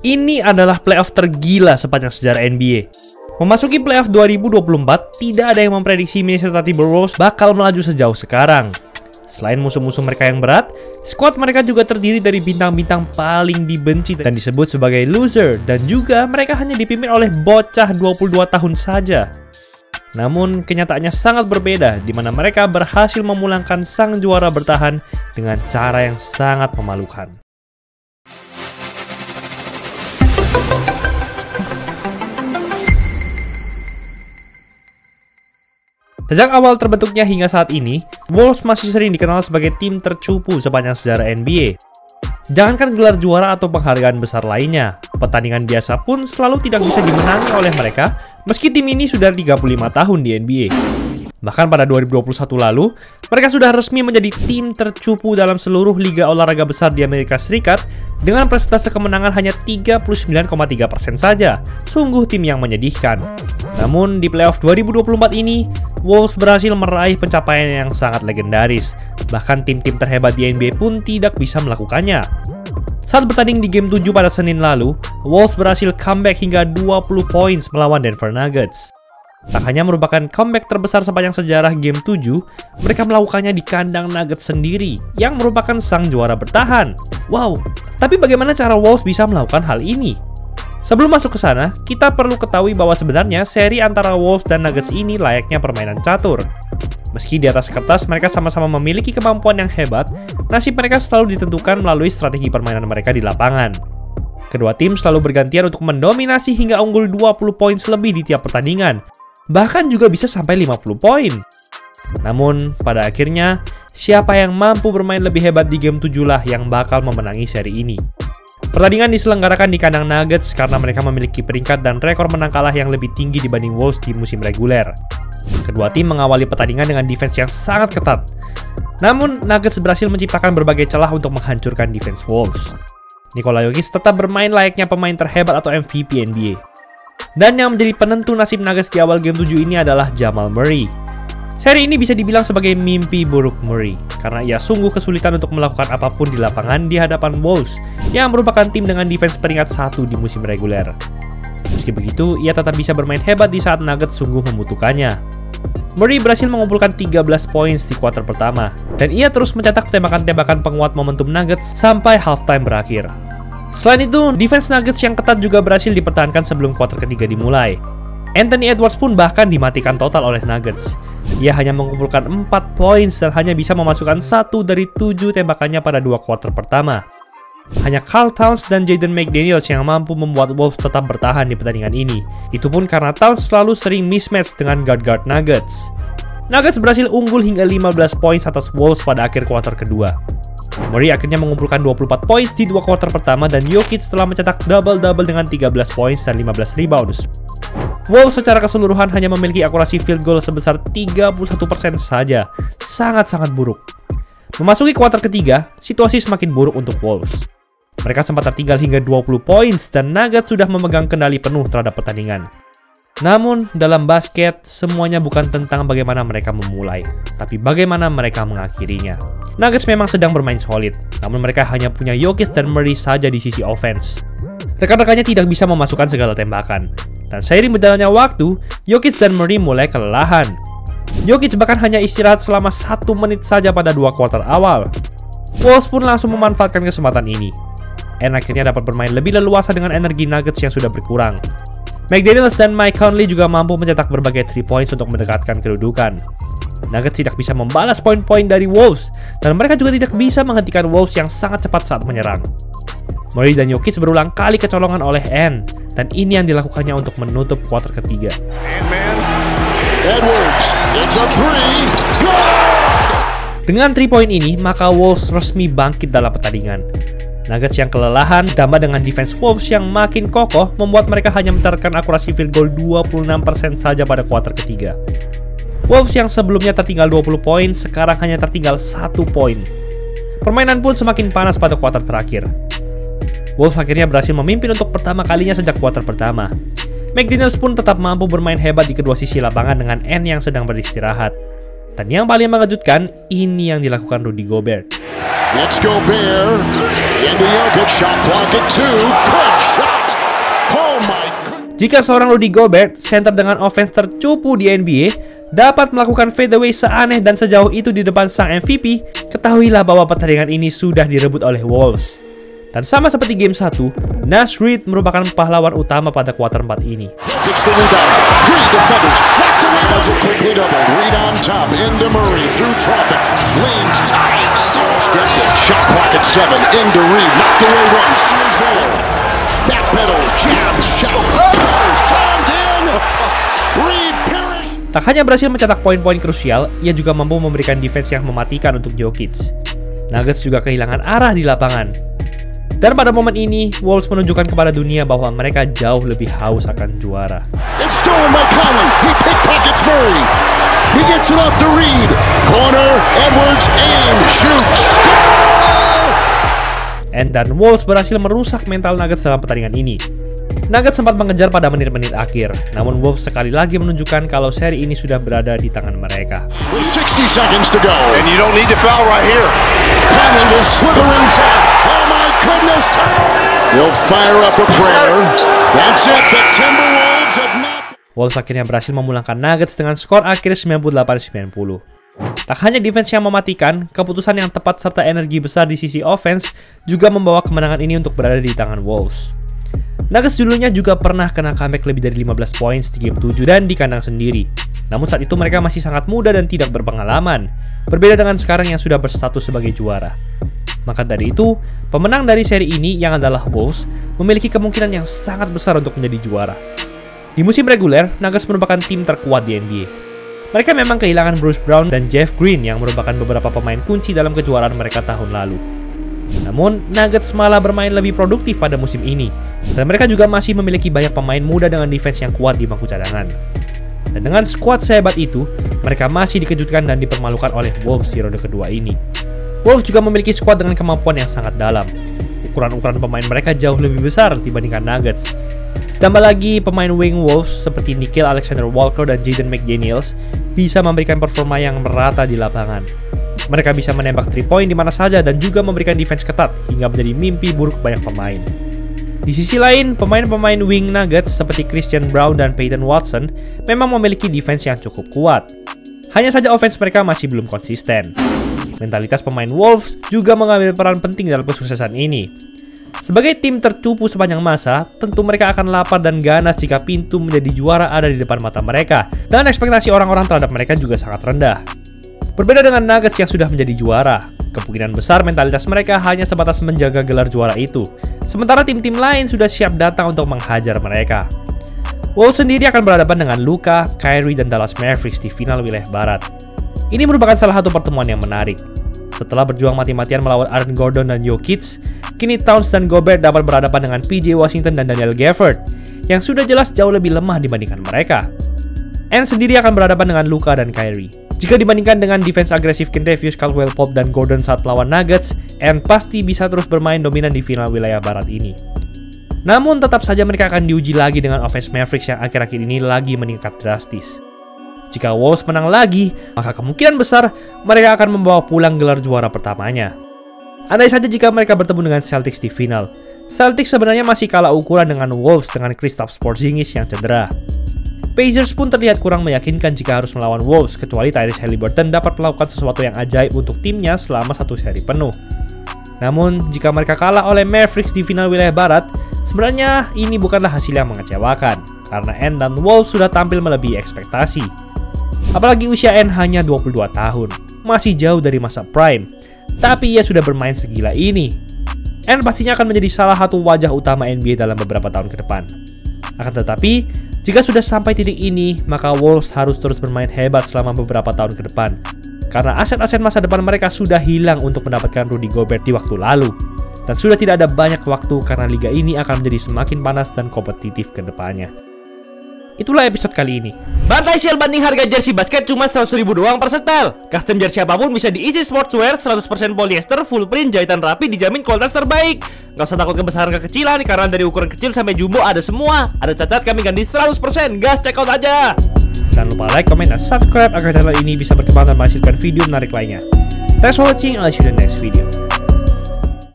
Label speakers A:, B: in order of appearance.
A: Ini adalah playoff tergila sepanjang sejarah NBA. Memasuki playoff 2024, tidak ada yang memprediksi Minnesota Timberwolves bakal melaju sejauh sekarang. Selain musuh-musuh mereka yang berat, skuad mereka juga terdiri dari bintang-bintang paling dibenci dan disebut sebagai loser, dan juga mereka hanya dipimpin oleh bocah 22 tahun saja. Namun, kenyataannya sangat berbeda, di mana mereka berhasil memulangkan sang juara bertahan dengan cara yang sangat memalukan. Sejak awal terbentuknya hingga saat ini, Wolves masih sering dikenal sebagai tim tercupu sepanjang sejarah NBA. Jangankan gelar juara atau penghargaan besar lainnya, pertandingan biasa pun selalu tidak bisa dimenangi oleh mereka, meski tim ini sudah 35 tahun di NBA. Bahkan pada 2021 lalu, mereka sudah resmi menjadi tim tercupu dalam seluruh liga olahraga besar di Amerika Serikat dengan persentase kemenangan hanya 39,3% saja. Sungguh tim yang menyedihkan. Namun di playoff 2024 ini, Wolves berhasil meraih pencapaian yang sangat legendaris. Bahkan tim-tim terhebat di NBA pun tidak bisa melakukannya. Saat bertanding di game 7 pada Senin lalu, Wolves berhasil comeback hingga 20 poin melawan Denver Nuggets. Tak hanya merupakan comeback terbesar sepanjang sejarah game 7, mereka melakukannya di kandang Nuggets sendiri, yang merupakan sang juara bertahan. Wow, tapi bagaimana cara Wolves bisa melakukan hal ini? Sebelum masuk ke sana, kita perlu ketahui bahwa sebenarnya seri antara Wolves dan Nuggets ini layaknya permainan catur. Meski di atas kertas mereka sama-sama memiliki kemampuan yang hebat, nasib mereka selalu ditentukan melalui strategi permainan mereka di lapangan. Kedua tim selalu bergantian untuk mendominasi hingga unggul 20 poin lebih di tiap pertandingan. Bahkan juga bisa sampai 50 poin. Namun, pada akhirnya, siapa yang mampu bermain lebih hebat di game 7 lah yang bakal memenangi seri ini. Pertandingan diselenggarakan di kandang Nuggets karena mereka memiliki peringkat dan rekor menang kalah yang lebih tinggi dibanding Wolves di musim reguler. Kedua tim mengawali pertandingan dengan defense yang sangat ketat. Namun, Nuggets berhasil menciptakan berbagai celah untuk menghancurkan defense Wolves. Nikola Jokic tetap bermain layaknya pemain terhebat atau MVP NBA. Dan yang menjadi penentu nasib Nuggets di awal game 7 ini adalah Jamal Murray. Seri ini bisa dibilang sebagai mimpi buruk Murray, karena ia sungguh kesulitan untuk melakukan apapun di lapangan di hadapan Wolves, yang merupakan tim dengan defense peringkat 1 di musim reguler. Meski begitu, ia tetap bisa bermain hebat di saat Nuggets sungguh membutuhkannya. Murray berhasil mengumpulkan 13 poin di kuarter pertama, dan ia terus mencetak tembakan-tembakan penguat momentum Nuggets sampai halftime berakhir. Selain itu, defense Nuggets yang ketat juga berhasil dipertahankan sebelum kuarter ketiga dimulai. Anthony Edwards pun bahkan dimatikan total oleh Nuggets. Ia hanya mengumpulkan 4 poin dan hanya bisa memasukkan 1 dari 7 tembakannya pada 2 kuarter pertama. Hanya Karl Towns dan Jaden McDaniels yang mampu membuat Wolves tetap bertahan di pertandingan ini. Itu pun karena Towns selalu sering mismatch dengan guard-guard Nuggets. Nuggets berhasil unggul hingga 15 poin atas Wolves pada akhir kuarter kedua. Murray akhirnya mengumpulkan 24 poin di 2 kuarter pertama dan Jokic telah mencetak double-double dengan 13 poin dan 15 rebounds. Wolves secara keseluruhan hanya memiliki akurasi field goal sebesar 31% saja, sangat-sangat buruk. Memasuki kuarter ketiga, situasi semakin buruk untuk Wolves. Mereka sempat tertinggal hingga 20 poin dan Nuggets sudah memegang kendali penuh terhadap pertandingan. Namun, dalam basket, semuanya bukan tentang bagaimana mereka memulai, tapi bagaimana mereka mengakhirinya. Nuggets memang sedang bermain solid, namun mereka hanya punya Jokic dan Murray saja di sisi offense. Rekan-rekannya tidak bisa memasukkan segala tembakan. Dan seiring berjalannya waktu, Jokic dan Murray mulai kelelahan. Jokic bahkan hanya istirahat selama 1 menit saja pada 2 kuarter awal. Wolves pun langsung memanfaatkan kesempatan ini. Akhirnya dapat bermain lebih leluasa dengan energi Nuggets yang sudah berkurang. McDaniels dan Mike Conley juga mampu mencetak berbagai 3 points untuk mendekatkan kedudukan. Nuggets tidak bisa membalas poin-poin dari Wolves, dan mereka juga tidak bisa menghentikan Wolves yang sangat cepat saat menyerang. Murray dan Jokic berulang kali kecolongan oleh Ant, dan ini yang dilakukannya untuk menutup kuarter ketiga. Dengan 3 poin ini, maka Wolves resmi bangkit dalam pertandingan. Nuggets yang kelelahan ditambah dengan defense Wolves yang makin kokoh membuat mereka hanya mencatatkan akurasi field goal 26% saja pada kuarter ketiga. Wolves yang sebelumnya tertinggal 20 poin sekarang hanya tertinggal 1 poin. Permainan pun semakin panas pada kuarter terakhir. Wolves akhirnya berhasil memimpin untuk pertama kalinya sejak kuarter pertama. McDaniels pun tetap mampu bermain hebat di kedua sisi lapangan dengan Ant yang sedang beristirahat. Dan yang paling mengejutkan, ini yang dilakukan Rudy Gobert.
B: Let's go Bear. Into Jokic, shot clock at 2. Quick shot.
A: Jika seorang Rudy Gobert, center dengan offense tercupu di NBA, dapat melakukan fadeaway seaneh dan sejauh itu di depan sang MVP, ketahuilah bahwa pertandingan ini sudah direbut oleh Wolves. Dan sama seperti game 1, Naz Reid merupakan pahlawan utama pada kuarter 4 ini. Tak hanya berhasil mencetak poin-poin krusial, ia juga mampu memberikan defense yang mematikan untuk Jokic. Nuggets juga kehilangan arah di lapangan. Dan pada momen ini, Wolves menunjukkan kepada dunia bahwa mereka jauh lebih haus akan juara. Dan Wolves berhasil merusak mental Nuggets dalam pertandingan ini. Nuggets sempat mengejar pada menit-menit akhir, namun Wolves sekali lagi menunjukkan kalau seri ini sudah berada di tangan mereka. Wolves akhirnya berhasil memulangkan Nuggets dengan skor akhir 98-90. Tak hanya defense yang mematikan, keputusan yang tepat serta energi besar di sisi offense juga membawa kemenangan ini untuk berada di tangan Wolves. Nuggets dulunya juga pernah kena comeback lebih dari 15 points di game 7 dan di kandang sendiri. Namun saat itu mereka masih sangat muda dan tidak berpengalaman, berbeda dengan sekarang yang sudah berstatus sebagai juara. Maka dari itu, pemenang dari seri ini yang adalah Wolves memiliki kemungkinan yang sangat besar untuk menjadi juara. Di musim reguler, Nuggets merupakan tim terkuat di NBA. Mereka memang kehilangan Bruce Brown dan Jeff Green yang merupakan beberapa pemain kunci dalam kejuaraan mereka tahun lalu. Namun, Nuggets malah bermain lebih produktif pada musim ini, dan mereka juga masih memiliki banyak pemain muda dengan defense yang kuat di bangku cadangan. Dan dengan skuad sehebat itu, mereka masih dikejutkan dan dipermalukan oleh Wolves di ronde kedua ini. Wolves juga memiliki skuad dengan kemampuan yang sangat dalam. Ukuran-ukuran pemain mereka jauh lebih besar dibandingkan Nuggets. Ditambah lagi, pemain wing Wolves seperti Nickeil Alexander-Walker dan Jaden McDaniels bisa memberikan performa yang merata di lapangan. Mereka bisa menembak 3 point di mana saja dan juga memberikan defense ketat hingga menjadi mimpi buruk banyak pemain. Di sisi lain, pemain-pemain wing Nuggets seperti Christian Braun dan Peyton Watson memang memiliki defense yang cukup kuat. Hanya saja offense mereka masih belum konsisten. Mentalitas pemain Wolves juga mengambil peran penting dalam kesuksesan ini. Sebagai tim tercupu sepanjang masa, tentu mereka akan lapar dan ganas jika pintu menjadi juara ada di depan mata mereka, dan ekspektasi orang-orang terhadap mereka juga sangat rendah. Berbeda dengan Nuggets yang sudah menjadi juara, kemungkinan besar mentalitas mereka hanya sebatas menjaga gelar juara itu, sementara tim-tim lain sudah siap datang untuk menghajar mereka. Wolves sendiri akan berhadapan dengan Luka, Kyrie, dan Dallas Mavericks di final wilayah barat. Ini merupakan salah satu pertemuan yang menarik. Setelah berjuang mati-matian melawan Aaron Gordon dan Jokic, kini Towns dan Gobert dapat berhadapan dengan PJ Washington dan Daniel Gafford, yang sudah jelas jauh lebih lemah dibandingkan mereka. And sendiri akan berhadapan dengan Luka dan Kyrie. Jika dibandingkan dengan defense agresif Kentavious Caldwell-Pope dan Gordon saat lawan Nuggets, And pasti bisa terus bermain dominan di final wilayah barat ini. Namun tetap saja mereka akan diuji lagi dengan offense Mavericks yang akhir-akhir ini lagi meningkat drastis. Jika Wolves menang lagi, maka kemungkinan besar mereka akan membawa pulang gelar juara pertamanya. Andai saja jika mereka bertemu dengan Celtics di final, Celtics sebenarnya masih kalah ukuran dengan Wolves dengan Kristaps Porzingis yang cedera. Pacers pun terlihat kurang meyakinkan jika harus melawan Wolves, kecuali Tyrese Haliburton dapat melakukan sesuatu yang ajaib untuk timnya selama satu seri penuh. Namun, jika mereka kalah oleh Mavericks di final wilayah barat, sebenarnya ini bukanlah hasil yang mengecewakan, karena N dan Wolves sudah tampil melebihi ekspektasi. Apalagi usia N hanya 22 tahun, masih jauh dari masa prime, tapi ia sudah bermain segila ini. N pastinya akan menjadi salah satu wajah utama NBA dalam beberapa tahun ke depan. Akan tetapi, jika sudah sampai titik ini, maka Wolves harus terus bermain hebat selama beberapa tahun ke depan. Karena aset-aset masa depan mereka sudah hilang untuk mendapatkan Rudy Gobert di waktu lalu. Dan sudah tidak ada banyak waktu karena liga ini akan menjadi semakin panas dan kompetitif ke depannya. Itulah episode kali ini.
B: Bantai sale banding harga jersey basket cuma 100.000 doang per setel. Custom jersey apapun bisa di Easy Sportswear, 100% polyester, full print, jahitan rapi, dijamin kualitas terbaik. Gak usah takut kebesaran kekecilan, karena dari ukuran kecil sampai jumbo ada semua. Ada cacat kami ganti 100%, gas check out aja.
A: Jangan lupa like, comment, dan subscribe agar channel ini bisa berkembang dan menghasilkan video menarik lainnya. Thanks for watching, I'll see you in the next video.